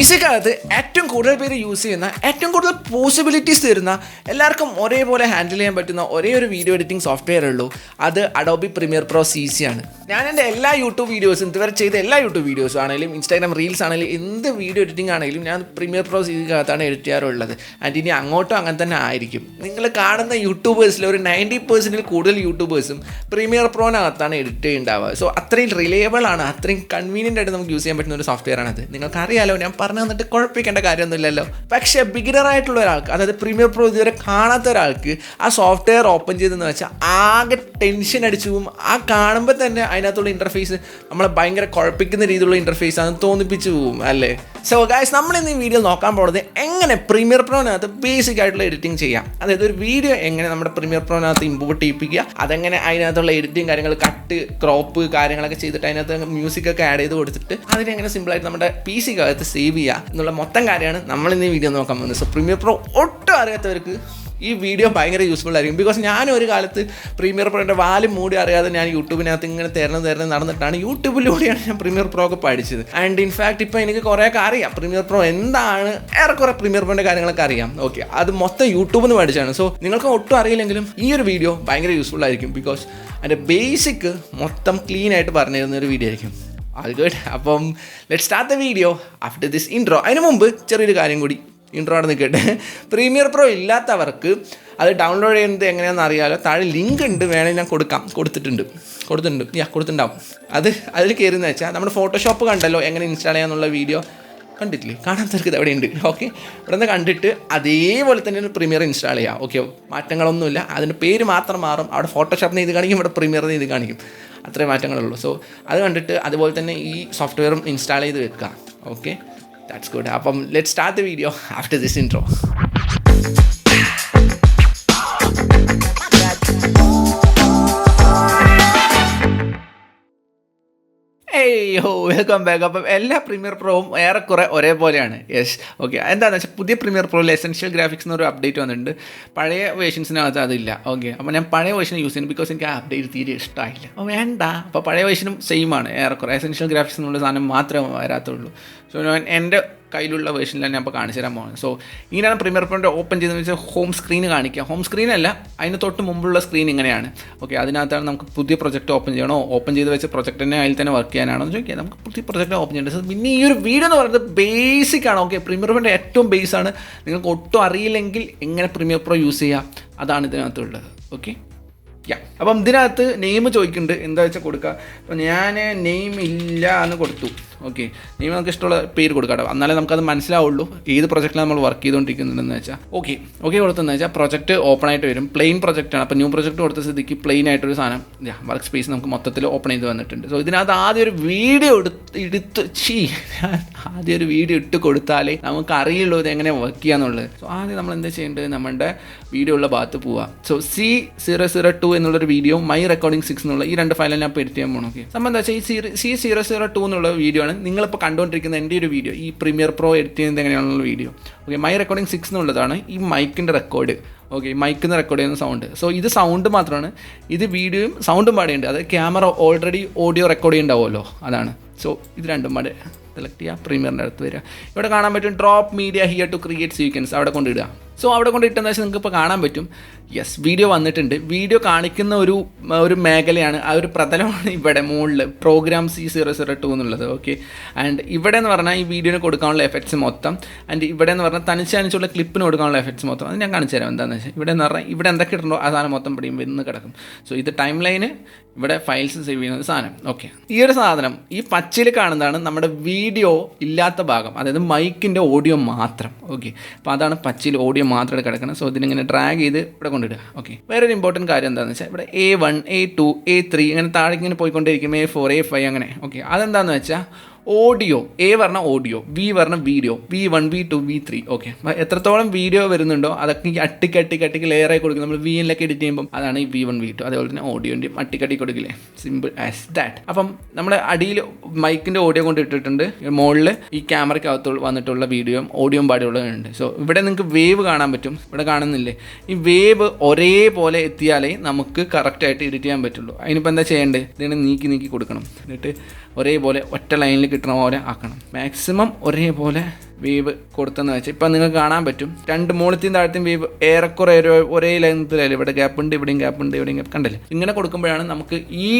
സിക്കകത്ത് ഏറ്റവും കൂടുതൽ പേര് യൂസ് ചെയ്യുന്ന ഏറ്റവും കൂടുതൽ പോസിബിലിറ്റീസ് തരുന്ന എല്ലാവർക്കും ഒരേപോലെ ഹാൻഡിൽ ചെയ്യാൻ പറ്റുന്ന ഒരേ ഒരു വീഡിയോ എഡിറ്റിംഗ് സോഫ്റ്റ്വെയർ ഉള്ളൂ. അത് അഡോബി പ്രീമിയർ പ്രോ CC ആണ്. ഞാൻ എൻ്റെ എല്ലാ യൂട്യൂബ് വീഡിയോസും ഇതുവരെ ചെയ്ത എല്ലാ യൂട്യൂബ് വീഡിയോസും ആണെങ്കിലും ഇൻസ്റ്റാഗ്രാം റീൽസ് ആണെങ്കിലും എന്ത് വീഡിയോ എഡിറ്റിംഗ് ആണെങ്കിലും ഞാൻ പ്രീമിയർ പ്രോ CCക്കകത്താണ് എഡിറ്റ് ചെയ്യാറുള്ളത്. ആൻഡ് ഇനി അങ്ങോട്ടും അങ്ങനെ തന്നെ ആയിരിക്കും. നിങ്ങൾ കാണുന്ന യൂട്യൂബേഴ്സിൽ ഒരു 90% കൂടുതൽ യൂട്യൂബേഴ്സും പ്രീമിയർ പ്രോനകത്താണ് എഡിറ്റ് ചെയ്യുന്നുണ്ടാവുക. സോ അത്രയും റിലയബിൾ ആണ്, അത്രയും കൺവീനിയൻ്റ് ആയിട്ട് നമുക്ക് യൂസ് ചെയ്യാൻ പറ്റുന്ന ഒരു സോഫ്റ്റ്വെയർ ആണത്. നിങ്ങൾക്കറിയാലോ, ഞാൻ പറഞ്ഞു തന്നിട്ട് കുഴപ്പിക്കേണ്ട കാര്യമൊന്നുമില്ലല്ലോ. പക്ഷേ ബിഗിനറായിട്ടുള്ള ഒരാൾക്ക്, അതായത് പ്രീമിയർ പ്രോ ഇതുവരെ കാണാത്ത ഒരാൾക്ക് ആ സോഫ്റ്റ്വെയർ ഓപ്പൺ ചെയ്തെന്ന് വെച്ചാൽ ആകെ ടെൻഷൻ അടിച്ചു പോകും. ആ കാണുമ്പോൾ തന്നെ അതിനകത്തുള്ള ഇൻ്റർഫേസ് നമ്മളെ ഭയങ്കര കുഴപ്പിക്കുന്ന രീതിയിലുള്ള ഇൻ്റർഫേസ് ആണെന്ന് തോന്നിപ്പിച്ചു പോകും അല്ലേ. സോ ഗൈസ്, നമ്മളിന്ന് ഈ വീഡിയോ നോക്കാൻ പോകുന്നത് എങ്ങനെ പ്രീമിയർ പ്രോനകത്ത് ബേസിക് ആയിട്ടുള്ള എഡിറ്റിംഗ് ചെയ്യാം. അതായത് ഒരു വീഡിയോ എങ്ങനെ നമ്മുടെ പ്രീമിയർ പ്രോനകത്ത് ഇമ്പോർട്ട് ചെയ്യിപ്പിക്കുക, അതെങ്ങനെ അതിനകത്തുള്ള എഡിറ്റിംഗ് കാര്യങ്ങൾ, കട്ട്, ക്രോപ്പ് കാര്യങ്ങളൊക്കെ ചെയ്തിട്ട് അതിനകത്ത് മ്യൂസിക്കൊക്കെ ആഡ് ചെയ്ത് കൊടുത്തിട്ട് അതിനെങ്ങനെ സിമ്പിളായിട്ട് നമ്മുടെ PCക്കകത്ത് സേവ് ചെയ്യുക എന്നുള്ള മൊത്തം കാര്യമാണ് നമ്മളിന്ന് ഈ വീഡിയോ നോക്കാൻ പോകുന്നത്. സോ പ്രീമിയർ പ്രോ ഒട്ടും അറിയാത്തവർക്ക് ഈ വീഡിയോ ഭയങ്കര യൂസ്ഫുൾ ആയിരിക്കും. ബിക്കോസ് ഞാനൊരു കാലത്ത് പ്രീമിയർ പ്രോൻ്റെ വാലും മൂടി അറിയാതെ ഞാൻ യൂട്യൂബിനകത്ത് ഇങ്ങനെ തിരഞ്ഞ് നടന്നിട്ടാണ് യൂട്യൂബിലൂടെയാണ് ഞാൻ പ്രീമിയർ പ്രോ ഒക്കെ പഠിച്ചത്. ആൻഡ് ഇൻഫാക്ട് ഇപ്പോൾ എനിക്ക് കുറേയൊക്കെ അറിയാം പ്രീമിയർ പ്രോ എന്താണ്, ഏറെക്കുറെ പ്രീമിയർ പ്രോൻ്റെ കാര്യങ്ങളൊക്കെ അറിയാം. ഓക്കെ, അത് മൊത്തം യൂട്യൂബിൽ നിന്ന് പഠിച്ചാണ്. സോ നിങ്ങൾക്ക് ഒട്ടും അറിയില്ലെങ്കിലും ഈ ഒരു വീഡിയോ ഭയങ്കര യൂസ്ഫുൾ ആയിരിക്കും. ബിക്കോസ് അതിൻ്റെ ബേസിക് മൊത്തം ക്ലീൻ ആയിട്ട് പറഞ്ഞു തരുന്ന ഒരു വീഡിയോ ആയിരിക്കും. അത് ഗുഡ്. അപ്പം let's start the video after this intro. അതിന് മുമ്പ് ചെറിയൊരു കാര്യം കൂടി, ഇൻട്രോ അവിടെ നിൽക്കട്ടെ. പ്രീമിയർ പ്രോ ഇല്ലാത്തവർക്ക് അത് ഡൗൺലോഡ് ചെയ്യുന്നത് എങ്ങനെയാണെന്ന് അറിയാമല്ലോ. താഴെ ലിങ്ക് ഉണ്ട്, വേണമെങ്കിൽ ഞാൻ കൊടുത്തിട്ടുണ്ടാവും. അതിൽ കയറുന്ന വെച്ചാൽ നമ്മുടെ ഫോട്ടോഷോപ്പ് കണ്ടല്ലോ എങ്ങനെ ഇൻസ്റ്റാൾ ചെയ്യാന്നുള്ള വീഡിയോ കണ്ടിട്ടില്ലേ? കാണാത്തവർക്ക് ഇത് അവിടെ ഉണ്ട്. ഓക്കെ, ഇവിടെ നിന്ന് കണ്ടിട്ട് അതേപോലെ തന്നെ പ്രീമിയർ ഇൻസ്റ്റാൾ ചെയ്യാം. ഓക്കെ, മാറ്റങ്ങളൊന്നുമില്ല, അതിൻ്റെ പേര് മാത്രം മാറും. അവിടെ ഫോട്ടോഷോപ്പിന് ഇത് കാണിക്കും, ഇവിടെ പ്രീമിയറിന് ഇത് കാണിക്കും. അത്രേ മാറ്റങ്ങളുള്ളൂ. സോ അത് കണ്ടിട്ട് അതുപോലെ തന്നെ ഈ സോഫ്റ്റ്വെയറും ഇൻസ്റ്റാൾ ചെയ്ത് വെക്കുക. Okay, that's good. അപ്പം let's start the video after this intro. Welcome back. അപ്പം എല്ലാ പ്രീമിയർ പ്രോവും ഏറെക്കുറെ ഒരേപോലെയാണ്. Yes, okay. എന്താണെന്ന് വെച്ചാൽ പുതിയ പ്രീമിയർ പ്രോയിൽ എസെൻഷ്യൽ ഗ്രാഫിക്സ് എന്നൊരു അപ്ഡേറ്റ് വന്നിട്ടുണ്ട്. പഴയ വേർഷൻസിനകത്ത് അതില്ല. ഓക്കെ, അപ്പോൾ ഞാൻ പഴയ വേർഷൻ യൂസ് ചെയ്യുന്നു ബിക്കോസ് എനിക്ക് ആ അപ്ഡേറ്റ് തീരെ ഇഷ്ടമായില്ല. അപ്പോൾ വേണ്ട, അപ്പോൾ പഴയ വേർഷനും സെയിം ആണ് ഏറെക്കുറെ. എസെൻഷ്യൽ ഗ്രാഫിക്സ് എന്നുള്ള സാധനം മാത്രമേ വരാത്തുള്ളൂ. സോ ഞാൻ എൻ്റെ കയ്യിലുള്ള വേർഷനിലാണ് ഞാൻ ഇപ്പോൾ കാണിച്ചു തരാൻ പോകുന്നത്. സോ ഇങ്ങനെയാണ് പ്രീമിയർ പ്രോൻ്റെ ഓപ്പൺ ചെയ്തതെന്ന് വെച്ചാൽ ഹോം സ്ക്രീൻ കാണിക്കുക. ഹോം സ്ക്രീനല്ല, അതിന് തൊട്ട് മുമ്പുള്ള സ്ക്രീൻ ഇങ്ങനെയാണ്. ഓക്കെ, അതിനകത്താണ് നമുക്ക് പുതിയ പ്രൊജക്റ്റ് ഓപ്പൺ ചെയ്യണോ, ഓപ്പൺ ചെയ്ത് വെച്ച പ്രൊജക്റ്റ് തന്നെ അതിൽ തന്നെ വർക്ക് ചെയ്യാനാണോ എന്ന് ചോദിക്കുക. നമുക്ക് പുതിയ പ്രൊജക്റ്റ് ഓപ്പൺ ചെയ്യേണ്ടത്. സോ പിന്നെ ഈ ഒരു വീഡിയോ എന്ന് പറയുന്നത് ബേസിക് ആണ്. ഓക്കെ, പ്രീമിയർ പ്രോൻ്റെ ഏറ്റവും ബേസ് ആണ്. നിങ്ങൾക്ക് ഒട്ടും അറിയില്ലെങ്കിൽ എങ്ങനെ പ്രീമിയർ പ്രോ യൂസ് ചെയ്യുക, അതാണ് ഇതിനകത്തുള്ളത്. ഓക്കെ, അപ്പം ഇതിനകത്ത് നെയിം ചോദിക്കുന്നുണ്ട്, എന്താ വെച്ചാൽ കൊടുക്കുക. അപ്പോൾ ഞാൻ നെയിം ഇല്ല എന്ന് കൊടുത്തു. ഓക്കെ, നെയിം നമുക്ക് ഇഷ്ടമുള്ള പേര് കൊടുക്കാം. എന്നാലേ നമുക്കത് മനസ്സിലാവുള്ളൂ ഏത് പ്രൊജക്റ്റിലാണ് നമ്മൾ വർക്ക് ചെയ്തുകൊണ്ടിരിക്കുന്നുണ്ടെന്ന് വെച്ചാൽ. ഓക്കെ കൊടുത്തെന്ന് വെച്ചാൽ പ്രൊജക്റ്റ് ഓപ്പൺ ആയിട്ട് വരും. പ്ലെയിൻ പ്രൊജക്റ്റാണ്. അപ്പോൾ ന്യൂ പ്രൊജക്റ്റ് കൊടുത്ത സ്ഥിതിക്ക് പ്ലെയിൻ ആയിട്ടൊരു സാധനം വർക്ക് സ്പേസ് നമുക്ക് മൊത്തത്തിൽ ഓപ്പൺ ചെയ്ത് വന്നിട്ടുണ്ട്. സോ ഇതിനകത്ത് ആദ്യം ഒരു വീഡിയോ ഇട്ട് കൊടുത്താലേ നമുക്ക് അറിയുള്ളൂ ഇത് എങ്ങനെ വർക്ക് ചെയ്യാന്നുള്ളത്. സോ ആദ്യം നമ്മൾ എന്താ ചെയ്യേണ്ടത്, നമ്മുടെ വീഡിയോ ഉള്ള ഭാഗത്ത് പോവുക. സോ C002 എന്നുള്ളൊരു വീഡിയോ, മൈ റെക്കോർഡിംഗ് 6 എന്നുള്ള ഈ രണ്ട് ഫയലാണ് ഞാൻ ഇപ്പോൾ എഡിറ്റ് ചെയ്യാൻ പോകണം. ഓക്കെ, സംബന്ധം വെച്ചാൽ ഈ C002 എന്നുള്ള വീഡിയോ ആണ് നിങ്ങളിപ്പോൾ കണ്ടുകൊണ്ടിരിക്കുന്ന എൻ്റെ ഒരു വീഡിയോ, ഈ പ്രീമിയർ പ്രോ എഡിറ്റ് ചെയ്യുന്നത് എങ്ങനെയാണെന്നുള്ള വീഡിയോ. ഓക്കെ, മൈ റെക്കോർഡിംഗ് 6 എന്നുള്ളതാണ് ഈ മൈക്കിൻ്റെ റെക്കോർഡ്. ഓക്കെ, മൈക്കിൽ നിന്ന് റെക്കോർഡ് ചെയ്യുന്ന സൗണ്ട്. സോ ഇത് സൗണ്ട് മാത്രമാണ്, ഇത് വീഡിയോയും സൗണ്ടും പാടേണ്ടത്. അത് ക്യാമറ ഓൾറെഡി ഓഡിയോ റെക്കോർഡ് ചെയ്യുന്നുണ്ടാവുമല്ലോ, അതാണ്. സോ ഇത് രണ്ടും പാടെ സെലക്ട് ചെയ്യുക, പ്രീമിയറിൻ്റെ അടുത്ത് വരിക. ഇവിടെ കാണാൻ പറ്റും drop media here to create sequence, അവിടെ കൊണ്ടിടുക. സോ അവിടെ കൊണ്ടിട്ടെന്ന് വെച്ചാൽ നിങ്ങൾക്ക് ഇപ്പോൾ കാണാൻ പറ്റും. യെസ്, വീഡിയോ വന്നിട്ടുണ്ട്. വീഡിയോ കാണിക്കുന്ന ഒരു മേഖലയാണ്, ആ ഒരു പ്രതലമാണ് ഇവിടെ മുകളിൽ പ്രോഗ്രാം C002 എന്നുള്ളത്. ഓക്കെ, ആൻഡ് ഇവിടെ എന്ന് പറഞ്ഞാൽ ഈ വീഡിയോന് കൊടുക്കാനുള്ള എഫക്ട്സ് മൊത്തം, ആൻഡ് ഇവിടെ എന്ന് പറഞ്ഞാൽ തനിച്ചനിച്ചുള്ള ക്ലിപ്പിന് കൊടുക്കാനുള്ള എഫക്ട്സ് മൊത്തം. അത് ഞാൻ കാണിച്ചു തരാം എന്താണെന്ന് വെച്ചാൽ. ഇവിടെ എന്ന് പറഞ്ഞാൽ ഇവിടെ എന്തൊക്കെ ഇടണോ ആ സാധനം മൊത്തം പിടിയും വന്ന് കിടക്കും. സോ ഇത് ടൈം ലൈന്, ഇവിടെ ഫയൽസ് സേവ് ചെയ്യുന്ന സാധനം. ഓക്കെ, ഈ ഒരു സാധനം ഈ പച്ചയിൽ കാണുന്നതാണ് നമ്മുടെ വീഡിയോ ഇല്ലാത്ത ഭാഗം, അതായത് മൈക്കിൻ്റെ ഓഡിയോ മാത്രം. ഓക്കെ, അപ്പോൾ അതാണ് പച്ചയിൽ ഓഡിയോ മാത്രമായിട്ട് കിടക്കുന്നത്. സോ ഇതിനിങ്ങനെ ഡ്രാഗ് ചെയ്ത് ഇവിടെ കൊണ്ടിടുക. ഓക്കെ, വേറൊരു ഇമ്പോർട്ടൻറ്റ് കാര്യം എന്താണെന്ന് വെച്ചാൽ ഇവിടെ A1, A2, A3 ഇങ്ങനെ താഴെ ഇങ്ങനെ പോയിക്കൊണ്ടിരിക്കും, A4, A5 അങ്ങനെ. ഓക്കെ, അതെന്താണെന്ന് വെച്ചാൽ ഓഡിയോ, A പറഞ്ഞാൽ ഓഡിയോ, V പറഞ്ഞാൽ video, V1, V2, V3. Okay, എത്രത്തോളം വീഡിയോ വരുന്നുണ്ടോ അതൊക്കെ ഈ അട്ടിക്ക് ലെയറായി കൊടുക്കും. നമ്മൾ VNലൊക്കെ എഡിറ്റ് ചെയ്യുമ്പോൾ അതാണ് ഈ V1, V2. അതേപോലെ തന്നെ ഓഡിയോൻ്റെയും അട്ടിക്കട്ടി കൊടുക്കില്ലേ, സിമ്പിൾ ആസ് ദാറ്റ്. അപ്പം നമ്മുടെ അടിയിൽ മൈക്കിൻ്റെ ഓഡിയോ കൊണ്ട് ഇട്ടിട്ടുണ്ട്, മുകളിൽ ഈ ക്യാമറയ്ക്കകത്ത് വന്നിട്ടുള്ള വീഡിയോയും ഓഡിയോയും പാടിയുള്ളതുണ്ട്. സോ ഇവിടെ നിങ്ങൾക്ക് വേവ് കാണാൻ പറ്റും, ഇവിടെ കാണുന്നില്ലേ, ഈ വേവ് ഒരേപോലെ എത്തിയാലേ നമുക്ക് കറക്റ്റായിട്ട് എഡിറ്റ് ചെയ്യാൻ പറ്റുള്ളൂ. അതിനിപ്പോൾ എന്താ ചെയ്യേണ്ടത്, ഇതിനെ നീക്കി കൊടുക്കണം. എന്നിട്ട് ഒരേപോലെ ഒറ്റ ലൈനിൽ കിട്ടണ പോലെ ആക്കണം. മാക്സിമം ഒരേപോലെ വേവ് കൊടുത്തെന്ന് വെച്ചാൽ ഇപ്പം നിങ്ങൾക്ക് കാണാൻ പറ്റും 2 മുകളിലത്തെയും താഴത്തെയും വേവ് ഏറെക്കുറെ ഒരേ ലെങ്ത്തിലല്ലേ, ഇവിടെ ഗ്യാപ്പ് ഉണ്ട്, ഇവിടെയും ഗ്യാപ്പ് ഉണ്ട്, ഇവിടെയും ഗ്യാപ്പ് കണ്ടല്ലേ. ഇങ്ങനെ കൊടുക്കുമ്പോഴാണ് നമുക്ക് ഈ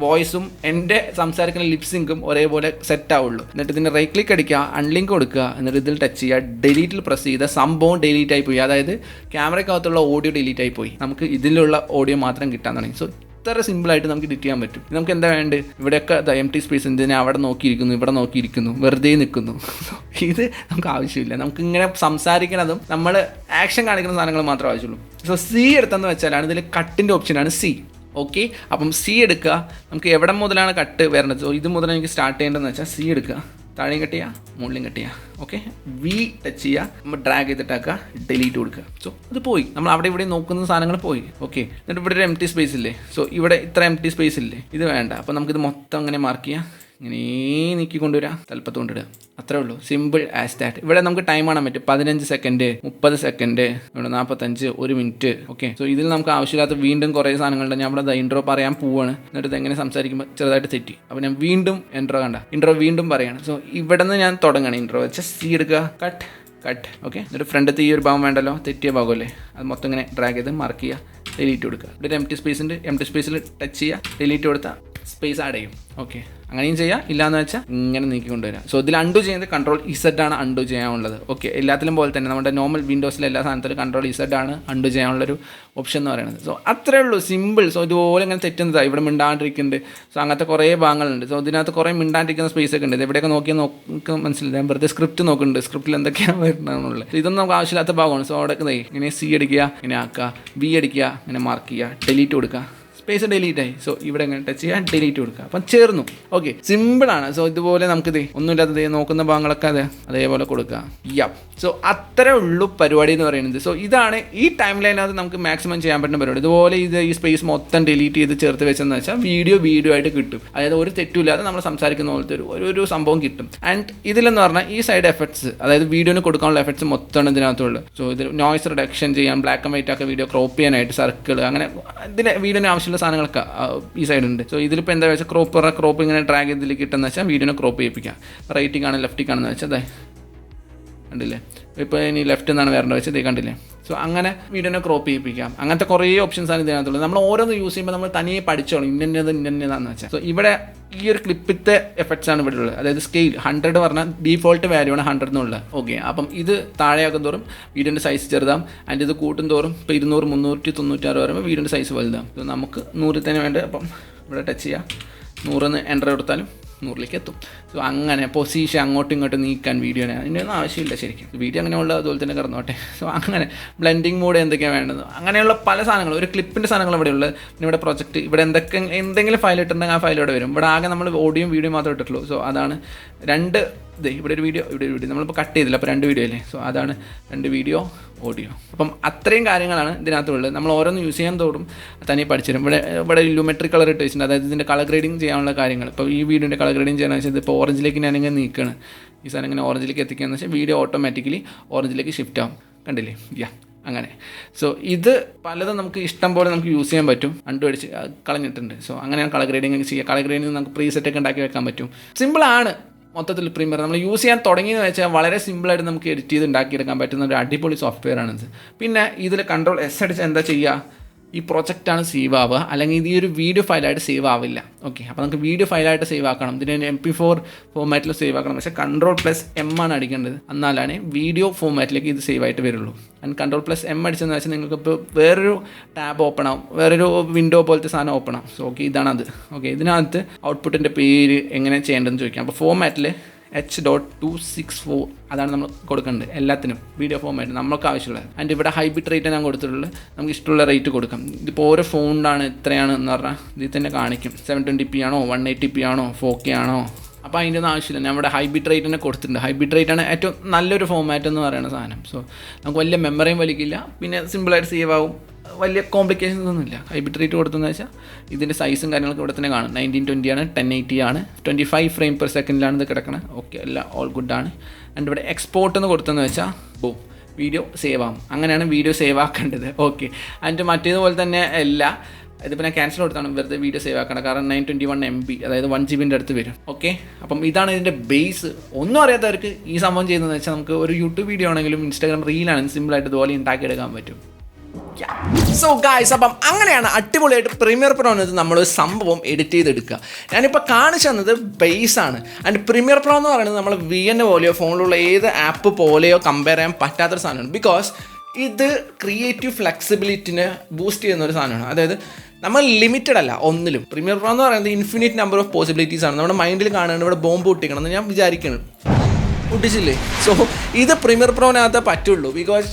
വോയിസും എൻ്റെ സംസാരിക്കുന്ന ലിപ്സിങ്കും ഒരേപോലെ സെറ്റ് ആവുള്ളൂ. എന്നിട്ട് ഇതിൻ്റെ റൈറ്റ് ക്ലിക്ക് അടിക്കുക, അൺലിങ്ക് കൊടുക്കുക, എന്നിട്ട് ഇതിൽ ടച്ച് ചെയ്യുക, ഡിലീറ്റിൽ പ്രസ് ചെയ്ത സംഭവം ഡിലീറ്റ് ആയി പോയി. അതായത് ക്യാമറയ്ക്കകത്തുള്ള ഓഡിയോ ഡിലീറ്റ് ആയി പോയി, നമുക്ക് ഇതിലുള്ള ഓഡിയോ മാത്രം കിട്ടാൻ തുടങ്ങി. സോ ഇത്ര സിമ്പിളായിട്ട് നമുക്ക് എഡിറ്റ് ചെയ്യാൻ പറ്റും. നമുക്ക് എന്താ വേണ്ടത്, ഇവിടെയൊക്കെ എം ടി സ്പേസ് എന്തിനാ അവിടെ നോക്കിയിരിക്കുന്നു, ഇവിടെ നോക്കിയിരിക്കുന്നു, വെറുതെ നിൽക്കുന്നു. ഇത് നമുക്ക് ആവശ്യമില്ല. നമുക്ക് ഇങ്ങനെ സംസാരിക്കണതും നമ്മൾ ആക്ഷൻ കാണിക്കുന്ന സാധനങ്ങൾ മാത്രമേ ആവശ്യമുള്ളൂ. സോ സി എടുത്തെന്ന് വെച്ചാലാണ് ഇതിൽ കട്ടിൻ്റെ ഓപ്ഷനാണ് സി. ഓക്കെ, അപ്പം സി എടുക്കുക. നമുക്ക് എവിടെ മുതലാണ് കട്ട് വരണത്, സോ ഇത് മുതൽ എനിക്ക് സ്റ്റാർട്ട് ചെയ്യേണ്ടതെന്ന് വെച്ചാൽ സി എടുക്കുക, താഴെയും കട്ട് ചെയ്യുക, മുകളിലും കട്ട് ചെയ്യുക. ഓക്കെ, വി ടച്ച് ചെയ്യുക, നമ്മൾ ഡ്രാഗ് ചെയ്തിട്ടാക്കുക, ഡിലീറ്റ് കൊടുക്കുക. സോ അത് പോയി, നമ്മൾ അവിടെ ഇവിടെ നോക്കുന്ന സാധനങ്ങൾ പോയി. ഓക്കെ, എന്നിട്ട് ഇവിടെ ഒരു എം ടി സ്പേസ് ഇല്ലേ, സോ ഇവിടെ ഇത്ര എം ടി സ്പേസ് ഇല്ലേ, ഇത് വേണ്ട. അപ്പോൾ നമുക്കിത് മൊത്തം അങ്ങനെ മാർക്ക് ചെയ്യാം, ഇങ്ങനെ നീക്കി കൊണ്ടുവരാം, തലപ്പത്ത് കൊണ്ടിടുക. അത്രേ ഉള്ളൂ, സിമ്പിൾ ആസ് ദാറ്റ്. ഇവിടെ നമുക്ക് ടൈം കാണാൻ പറ്റും, 15 സെക്കൻഡ്, 30 സെക്കൻഡ്, ഇവിടെ 45, 1 മിനിറ്റ്. ഓക്കെ, സോ ഇതിൽ നമുക്ക് ആവശ്യമില്ലാത്ത വീണ്ടും കുറേ സാധനങ്ങളുണ്ട്. ഞാൻ ഇവിടെ ഇൻട്രോ പറയാൻ പോവാണ്, എന്നിട്ട് ഇത് എങ്ങനെ സംസാരിക്കുമ്പോൾ ചെറുതായിട്ട് തെറ്റി. അപ്പോൾ ഞാൻ വീണ്ടും ഇൻട്രോ വീണ്ടും പറയാണ്. സോ ഇവിടെ നിന്ന് ഞാൻ തുടങ്ങണം ഇൻട്രോ വെച്ചാൽ സി എടുക്കുക, കട്ട്. ഓക്കെ, എന്നിട്ട് ഫ്രണ്ടത്തെ ഈ ഒരു ഭാഗം വേണ്ടല്ലോ, തെറ്റിയ ഭാഗമല്ലേ, അത് മൊത്തം ഇങ്ങനെ ഡ്രാഗ് ചെയ്ത് മാർക്ക് ചെയ്യുക, ഡിലീറ്റ് കൊടുക്കുക. ഇവിടെ എം ടി സ്പേസ് ഉണ്ട്, എം ടി സ്പേസിൽ ടച്ച് ചെയ്യുക, ഡിലീറ്റ് കൊടുത്താൽ സ്പേസ് ആഡ് ചെയ്യും. ഓക്കെ, അങ്ങനെയും ചെയ്യാം. ഇല്ലയെന്ന് വെച്ചാൽ ഇങ്ങനെ നീക്കി കൊണ്ടുവരാം. സോ ഇതിൽ അൺഡു ചെയ്യുന്നത് കൺട്രോൾ ഇസഡ് ആണ് അൺഡു ചെയ്യാനുള്ളത്. ഓക്കെ, എല്ലാത്തിലും പോലെ തന്നെ നമ്മുടെ നോർമൽ വിൻഡോസിലെ എല്ലാ സാധനത്തിലും കൺട്രോൾ ഇസഡ് ആണ് അൺഡു ചെയ്യാനുള്ളൊരു ഓപ്ഷൻ എന്ന് പറയുന്നത്. സോ അത്രേ ഉള്ളൂ, സിമ്പിൾ. സോ ഇതുപോലെ ഇങ്ങനെ തെറ്റുന്നതാണ്, ഇവിടെ മിണ്ടാണ്ടിരിക്കുന്നുണ്ട്. സോ അങ്ങനത്തെ കുറേ ഭാഗങ്ങളുണ്ട്. സോ ഇതിനകത്ത് കുറേ മിണ്ടാണ്ടിരിക്കുന്ന സ്പേസ് ഒക്കെ ഉണ്ട്. ഇത് എവിടെയൊക്കെ നോക്കി മനസ്സിലായി. ഞാൻ വെറുതെ സ്ക്രിപ്റ്റ് നോക്കുന്നുണ്ട്, സ്ക്രിപ്റ്റിൽ എന്തൊക്കെയാണ് വരുന്നതെന്നുള്ളത്. ഇതൊന്നും നമുക്ക് ആവശ്യമില്ലാത്ത ഭാഗമാണ്. സോ അവിടെ ഇങ്ങനെ സി അടിക്കുക, ഇങ്ങനെ ആക്കുക, ബി അടിക്കുക, ഇങ്ങനെ മാർക്ക് ചെയ്യുക, ഡിലീറ്റ് കൊടുക്കുക, സ്പേസ് ഡിലീറ്റ് ആയി. സോ ഇവിടെ ഇങ്ങനെ ടച്ച് ചെയ്യുക, ഡിലീറ്റ് കൊടുക്കുക, അപ്പം ചേർന്നു. ഓക്കെ, സിമ്പിളാണ്. സോ ഇതുപോലെ നമുക്കിത് ഒന്നുമില്ലാത്തത് നോക്കുന്ന ഭാഗങ്ങളൊക്കെ അതേപോലെ കൊടുക്കുക. സോ അത്രേ ഉള്ളൂ പരിപാടി എന്ന് പറയുന്നത്. സോ ഇതാണ് ഈ ടൈം ലൈനകത്ത് നമുക്ക് മാക്സിമം ചെയ്യാൻ പറ്റുന്ന പരിപാടി. ഇതുപോലെ ഈ സ്പേസ് മൊത്തം ഡിലീറ്റ് ചെയ്ത് ചേർത്ത് വെച്ചെന്ന് വെച്ചാൽ വീഡിയോ ആയിട്ട് കിട്ടും. അതായത് ഒരു തെറ്റുമില്ലാതെ നമ്മൾ സംസാരിക്കുന്ന പോലത്തെ ഒരു സംഭവം കിട്ടും. ആൻഡ് ഇതിലെന്ന് പറഞ്ഞാൽ ഈ സൈഡ് എഫക്ട്സ്, അതായത് വീഡിയോന് കൊടുക്കാനുള്ള എഫക്ട്സ് മൊത്തമാണ് ഇതിനകത്തുള്ളൂ. സോ ഇത് നോയ്സ് റിഡക്ഷൻ ചെയ്യാൻ, ബ്ലാക്ക് ആൻഡ് വൈറ്റ് ഒക്കെ വീഡിയോ ക്രോപ്പ് ചെയ്യാനായിട്ട്, സർക്കിൾ, അങ്ങനെ ഇതിന് വീഡിയോന് ആവശ്യമുള്ള സാധനങ്ങളൊക്കെ ഈ സൈഡുണ്ട്. സോ ഇതിലിപ്പോൾ എന്താ വെച്ചാൽ ക്രോപ്പ് ഇങ്ങനെ ഡ്രാഗ് ചെയ്തിൽ കിട്ടുന്ന വെച്ചാൽ വീഡിയോനെ ക്രോപ്പ് ചെയ്യിപ്പിക്കാം. റൈറ്റിംഗ് ആണ് ലെഫ്റ്റിംഗ് വെച്ചാൽ അതെ കണ്ടില്ലേ, ഇപ്പോൾ ഇനി ലെഫ്റ്റ് എന്നാണ് വരേണ്ടത് വെച്ചാൽ ഇതേ കണ്ടില്ലേ. സോ അങ്ങനെ വീഡിയോനെ ക്രോപ്പ് ചെയ്യിപ്പിക്കാം. അങ്ങനത്തെ കുറേ ഓപ്ഷൻസാണ് ഇതിനകത്തുള്ളത്. നമ്മൾ ഓരോന്ന് യൂസ് ചെയ്യുമ്പോൾ നമ്മൾ തനിയെ പഠിച്ചോളും ഇന്നതാണെന്ന് വെച്ചാൽ. സോ ഇവിടെ ഈ ഒരു ക്ലിപ്പിത്തെ എഫക്ട്സ് ആണ് ഇവിടെ ഉള്ളത്. അതായത് സ്കെയിൽ 100 പറഞ്ഞാൽ ഡീഫോൾട്ട് വാല്യൂ ആണ് 100 എന്നുള്ളത്. ഓക്കെ, അപ്പം ഇത് താഴെയാക്കും തോറും വീഡിയോൻ്റെ സൈസ് ചെറുതാം, ആൻഡ് ഇത് കൂട്ടും തോറും ഇപ്പോൾ 200, 396 വരുമ്പോൾ വീഡിയോൻ്റെ സൈസ് വലുതാം. സോ നമുക്ക് 100 തന്നെ വേണ്ടത്. അപ്പം ഇവിടെ ടച്ച് ചെയ്യാം, 100 എൻ്റർ കൊടുത്താലും 100ലേക്ക് എത്തും. സോ അങ്ങനെ പൊസിഷൻ അങ്ങോട്ടും ഇങ്ങോട്ടും നീക്കാൻ വീഡിയോനെ അതിൻ്റെയൊന്നും ആവശ്യമില്ല ശരിക്കും. വീഡിയോ അങ്ങനെയുള്ള അതുപോലെ തന്നെ കിടന്നോട്ടെ. സോ അങ്ങനെ ബ്ലെൻഡിങ് മോഡ് എന്തൊക്കെയാണ് വേണ്ടത്, അങ്ങനെയുള്ള പല സാധനങ്ങളും, ഒരു ക്ലിപ്പിൻ്റെ സാധനങ്ങൾ ഇവിടെ ഉള്ളത്. പിന്നെ ഇവിടെ പ്രൊജക്റ്റ്, ഇവിടെ എന്തെങ്കിലും ഫയൽ ഇട്ടിട്ടുണ്ടെങ്കിൽ ആ ഫയൽ ഇവിടെ വരും. ഇവിടെ ആകെ നമ്മൾ ഓഡിയോയും വീഡിയോ മാത്രമേ ഇട്ടിട്ടുള്ളൂ. സോ അതാണ് ഇവിടെ ഒരു വീഡിയോ നമ്മളിപ്പോൾ കട്ട് ചെയ്തില്ല, അപ്പോൾ 2 വീഡിയോ അല്ലേ. സോ അതാണ് 2 വീഡിയോ, ഓഡിയോ. അപ്പം അത്രയും കാര്യങ്ങളാണ് ഇതിനകത്തുള്ളത്. നമ്മൾ ഓരോന്ന് യൂസ് ചെയ്യാൻ തോറും തനിയെ പഠിച്ചിരും. ഇവിടെ ഇല്ലുമെട്രി കളർ ഇട്ട് വെച്ചിട്ടുണ്ട്, അതായത് ഇതിൻ്റെ കളർ ഗ്രേഡിങ് ചെയ്യാനുള്ള കാര്യങ്ങൾ. ഇപ്പോൾ ഈ വീഡിയോൻ്റെ കളർ ഗ്രേഡിങ് ചെയ്യാന്ന് വെച്ചാൽ ഇപ്പോൾ ഓറഞ്ചിലേക്ക് ഞാനിങ്ങനെ നീക്കുകയാണ്, ഈ സാധനം ഇങ്ങനെ ഓറഞ്ചിലേക്ക് എത്തിക്കുകയെന്ന് വെച്ചാൽ വീഡിയോ ഓട്ടോമാറ്റിക്കലി ഓറഞ്ചിലേക്ക് ഷിഫ്റ്റ് ആവും. കണ്ടില്ലേ, അങ്ങനെ. സോ ഇത് പലതും നമുക്ക് ഇഷ്ടം പോലെ നമുക്ക് യൂസ് ചെയ്യാൻ പറ്റും. അടിച്ച് കളഞ്ഞിട്ടുണ്ട്. സോ അങ്ങനെയാണ് കളർ ഗ്രേഡിങ് ചെയ്യുക. കളർ ഗ്രേഡിങ് നമുക്ക് പ്രീസെറ്റൊക്കെ ഉണ്ടാക്കി വെക്കാൻ പറ്റും. സിമ്പിളാണ് മൊത്തത്തിൽ. പ്രീമിയർ നമ്മൾ യൂസ് ചെയ്യാൻ തുടങ്ങിയെന്ന് വെച്ചാൽ വളരെ സിമ്പിളായിട്ട് നമുക്ക് എഡിറ്റ് ചെയ്ത് ഉണ്ടാക്കിയെടുക്കാൻ പറ്റുന്ന ഒരു അടിപൊളി സോഫ്റ്റ്വെയർ ആണിത്. പിന്നെ ഇതിൽ കൺട്രോൾ എസ് അടിച്ച് എന്താ ചെയ്യുക, ഈ പ്രൊജക്റ്റാണ് സേവ് ആവുക, അല്ലെങ്കിൽ ഇത് ഈ ഒരു വീഡിയോ ഫയലായിട്ട് സേവ് ആവില്ല. ഓക്കെ, അപ്പോൾ നമുക്ക് വീഡിയോ ഫയലായിട്ട് സേവ് ആക്കണം, ഇതിന് MP4 ഫോമാറ്റിൽ സേവ് ആക്കണം. പക്ഷേ Ctrl+M ആണ് അടിക്കേണ്ടത്, എന്നാലാണ് വീഡിയോ ഫോമാറ്റിലേക്ക് ഇത് സേവ് ആയിട്ട് വരുള്ളൂ. ആൻഡ് Ctrl+M അടിച്ചെന്ന് വെച്ചാൽ നിങ്ങൾക്കിപ്പോൾ വേറൊരു ടാബ് ഓപ്പൺ ആവും, വേറൊരു വിൻഡോ പോലത്തെ സാധനം ഓപ്പൺ ആവും. So okay, ഇതാണത്. ഓക്കെ, ഇതിനകത്ത് ഔട്ട്പുട്ടിൻ്റെ പേര് എങ്ങനെ ചെയ്യേണ്ടതെന്ന് ചോദിക്കാം. അപ്പോൾ ഫോമാറ്റിൽ H.264 അതാണ് നമ്മൾ കൊടുക്കേണ്ടത് എല്ലാത്തിനും, വീഡിയോ ഫോമായിട്ട് നമ്മൾക്ക് ആവശ്യമുള്ളത്. ആൻഡ് ഇവിടെ ഹൈ ബിറ്റ് റേറ്റ് ഞാൻ കൊടുത്തിട്ടുള്ളത്, നമുക്ക് ഇഷ്ടമുള്ള റേറ്റ് കൊടുക്കാം. ഇതിപ്പോൾ ഓരോ ഫോണിലാണ് ഇത്രയാണ് എന്ന് പറഞ്ഞാൽ ഇതിൽ തന്നെ കാണിക്കും. 720p ആണോ, 180p ആണോ, 4K ആണോ. അപ്പോൾ അതിൻ്റെ ഒന്നും ആവശ്യമില്ല. ഞാൻ ഇവിടെ ഹൈ ബിറ്റ് റേറ്റ് തന്നെ കൊടുത്തിട്ടുണ്ട്. ഹൈ ബിറ്റ് റേറ്റാണ് ഏറ്റവും നല്ലൊരു ഫോമാറ്റ് എന്ന് പറയുന്ന സാധനം. സോ നമുക്ക് വലിയ മെമ്മറിയും വലിക്കില്ല, പിന്നെ സിമ്പിളായിട്ട് സേവ് ആവും, വലിയ കോംപ്ലിക്കേഷൻസ് ഒന്നുമില്ല. ഹൈ ബിറ്റ് റേറ്റ് കൊടുത്തതെന്ന് വെച്ചാൽ ഇതിൻ്റെ സൈസും കാര്യങ്ങളൊക്കെ ഇവിടെ തന്നെ കാണും. 1920 ആണ്, 1080 ആണ്, 25 ഫ്രെയിം പെർ സെക്കൻഡിലാണ് ഇത് കിടക്കുന്നത്. ഓക്കെ, എല്ലാം ഓൾ ഗുഡാണ്. ആൻഡ് ഇവിടെ എക്സ്പോർട്ട് എന്ന് കൊടുത്തതെന്ന് വെച്ചാൽ വീഡിയോ സേവ് ആവും. അങ്ങനെയാണ് വീഡിയോ സേവ് ആക്കേണ്ടത്. ഓക്കെ, ആൻഡ് മറ്റേതുപോലെ തന്നെ അല്ല, ഇതിപ്പോൾ ഞാൻ ക്യാൻസൽ കൊടുത്താണ് വെറുതെ വീഡിയോ സേവ് ആക്കണം, കാരണം 921 MB അതായത് 1 GB അടുത്ത് വരും. ഓക്കെ, അപ്പം ഇതാണ് ഇതിൻ്റെ ബേസ്. ഒന്നും അറിയാത്തവർക്ക് ഈ സംഭവം ചെയ്യുന്നതെന്ന് വെച്ചാൽ നമുക്ക് ഒരു യൂട്യൂബ് വീഡിയോ ആണെങ്കിലും ഇൻസ്റ്റാഗ്രാം റീലാണെങ്കിലും സിമ്പിളായിട്ട് ഇതുപോലെ ഉണ്ടാക്കിയെടുക്കാൻ പറ്റും. സോ ഗായ്സ്, അപ്പം അങ്ങനെയാണ് അടിപൊളിയായിട്ട് പ്രീമിയർ പ്രോ എന്നത് നമ്മളൊരു സംഭവം എഡിറ്റ് ചെയ്തെടുക്കുക. ഞാനിപ്പോൾ കാണിച്ചു തന്നത് ബേസാണ്. ആൻഡ് പ്രീമിയർ പ്രോ എന്ന് പറയുന്നത് നമ്മൾ VN പോലെയോ ഫോണിലുള്ള ഏത് ആപ്പ് പോലെയോ കമ്പയർ ചെയ്യാൻ പറ്റാത്തൊരു സാധനമാണ്. ബിക്കോസ് ഇത് ക്രിയേറ്റീവ് ഫ്ലെക്സിബിലിറ്റിനെ ബൂസ്റ്റ് ചെയ്യുന്ന ഒരു സാധനമാണ്. അതായത് നമ്മൾ ലിമിറ്റഡ് അല്ല ഒന്നിലും. പ്രീമിയർ പ്രോ എന്ന് പറയുന്നത് ഇൻഫിനിറ്റ് നമ്പർ ഓഫ് പോസിബിലിറ്റീസ് ആണ്. നമ്മുടെ മൈൻഡിൽ കാണുന്നുണ്ട് ഇവിടെ ബോംബ് പൊട്ടിക്കണം എന്ന് ഞാൻ വിചാരിക്കണം, പൊട്ടിച്ചില്ലേ? സോ ഇത് പ്രീമിയർ പ്രോനകത്ത് പറ്റുള്ളൂ. ബിക്കോസ്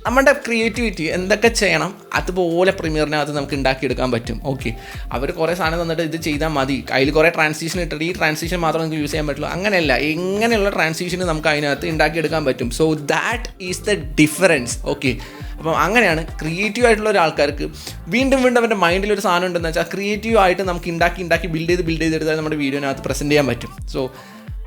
നമ്മുടെ ക്രിയേറ്റിവിറ്റി എന്തൊക്കെ ചെയ്യണം അതുപോലെ പ്രീമിയറിനകത്ത് നമുക്ക് ഉണ്ടാക്കിയെടുക്കാൻ പറ്റും. ഓക്കെ, അവർ കുറേ സാധനം തന്നിട്ട് ഇത് ചെയ്താൽ മതി, അതിൽ കുറേ ട്രാൻസിഷൻ ഇട്ടിട്ട് ഈ ട്രാൻസിഷൻ മാത്രം നമുക്ക് യൂസ് ചെയ്യാൻ പറ്റുള്ളൂ. അങ്ങനെയല്ല, എങ്ങനെയുള്ള ട്രാൻസിഷന് നമുക്ക് അതിനകത്ത് ഉണ്ടാക്കിയെടുക്കാൻ പറ്റും. So that is the difference. Okay, അപ്പം അങ്ങനെയാണ് ക്രിയേറ്റീവ് ആയിട്ടുള്ള ഒരാൾക്കാർക്ക് വീണ്ടും അവൻ്റെ മൈൻഡിൽ ഒരു സാധനം ഉണ്ടെന്ന് വെച്ചാൽ ക്രിയേറ്റീവ് ആയിട്ട് നമുക്ക് ഉണ്ടാക്കി ബിൽഡ് ചെയ്തെടുത്താൽ നമ്മുടെ വീഡിയോനകത്ത് പ്രസൻറ്റ് ചെയ്യാൻ പറ്റും. സോ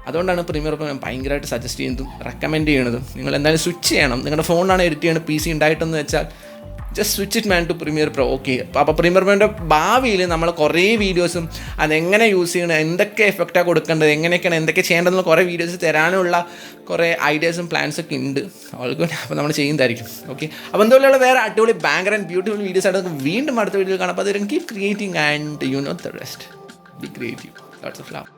അതുകൊണ്ടാണ് പ്രീമിയർ പ്രോ ഞാൻ ഭയങ്കരമായിട്ട് സജസ്റ്റ് ചെയ്യുന്നതും റെക്കമെൻഡ് ചെയ്യണതും. നിങ്ങൾ എന്തായാലും സ്വിച്ച് ചെയ്യണം. നിങ്ങളുടെ ഫോണാണ് എഡിറ്റ് ചെയ്യണം, PC ഉണ്ടായിട്ടെന്ന് വെച്ചാൽ just switch it man to premiere pro. Okay, അപ്പോൾ പ്രീമിയർ പ്രോൻ്റെ ഭാവിയിൽ നമ്മൾ കുറേ വീഡിയോസും അതെങ്ങനെ യൂസ് ചെയ്യണം, എന്തൊക്കെ എഫക്റ്റാണ് കൊടുക്കേണ്ടത്, എങ്ങനെയൊക്കെയാണ് എന്തൊക്കെ ചെയ്യേണ്ടതെന്നുള്ള കുറേ വീഡിയോസ് തരാനുള്ള കുറേ ഐഡിയാസും പ്ലാൻസൊക്കെ ഉണ്ട്. ഓൾഗുഡ്, അപ്പോൾ നമ്മൾ ചെയ്യുന്നതായിരിക്കും. ഓക്കെ, അപ്പോൾ എന്തുപോലെയുള്ള വേറെ അടിപൊളി ബാങ്കർ ആൻഡ് ബ്യൂട്ടിഫുൾ വീഡിയോസ് ആയിട്ട് നമുക്ക് വീണ്ടും അടുത്ത വീഡിയോയിൽ കാണാം. അപ്പോൾ അതുവരെ keep creating and you know the rest. B creative. Lots of love.